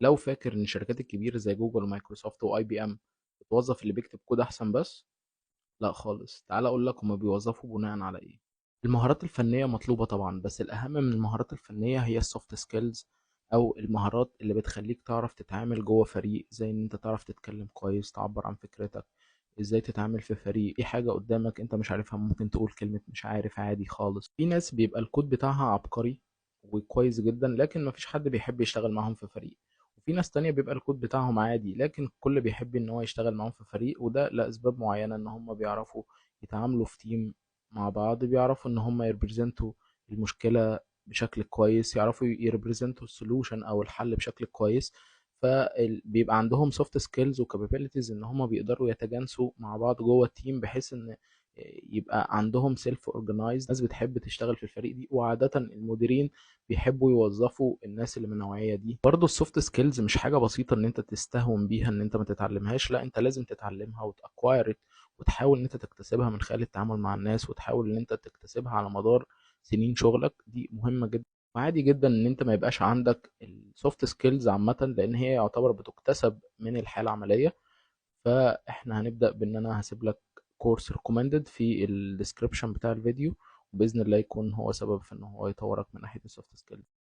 لو فاكر ان الشركات الكبيره زي جوجل ومايكروسوفت واي بي ام بتوظف اللي بيكتب كود احسن بس، لا خالص. تعال اقول لك هما بيوظفوا بناء على ايه. المهارات الفنيه مطلوبه طبعا، بس الاهم من المهارات الفنيه هي السوفت سكيلز، او المهارات اللي بتخليك تعرف تتعامل جوه فريق، زي ان انت تعرف تتكلم كويس، تعبر عن فكرتك، ازاي تتعامل في فريق، في حاجه قدامك انت مش عارفها ممكن تقول كلمه مش عارف عادي خالص. في ناس بيبقى الكود بتاعها عبقري وكويس جدا، لكن مفيش حد بيحب يشتغل معاهم في فريق. وفي ناس تانية بيبقى الكود بتاعهم عادي، لكن الكل بيحب ان هو يشتغل معاهم في فريق، وده لأسباب معينة، ان هم بيعرفوا يتعاملوا في تيم مع بعض، بيعرفوا ان هم يربرزنتوا المشكلة بشكل كويس، يعرفوا يربرزنتوا السولوشن او الحل بشكل كويس. فبيبقى عندهم سوفت سكيلز وكابابيلتيز ان هم بيقدروا يتجانسوا مع بعض جوه التيم، بحيث ان يبقى عندهم سيلف اورجنايز. ناس بتحب تشتغل في الفريق دي، وعادة المديرين بيحبوا يوظفوا الناس اللي من النوعية دي. برضه السوفت سكيلز مش حاجة بسيطة ان انت تستهون بيها ان انت ما تتعلمهاش، لا انت لازم تتعلمها وتأكواير، وتحاول ان انت تكتسبها من خلال التعامل مع الناس، وتحاول ان انت تكتسبها على مدار سنين شغلك. دي مهمة جدا. وعادي جدا ان انت ما يبقاش عندك السوفت سكيلز عامة، لان هي يعتبر بتكتسب من الحياة العملية. فاحنا هنبدأ بان انا هسيب لك كورس ريكومندد في الديسكريبشن بتاع الفيديو، وبإذن الله يكون هو سبب في ان هو يطورك من ناحية السوفت سكيلز.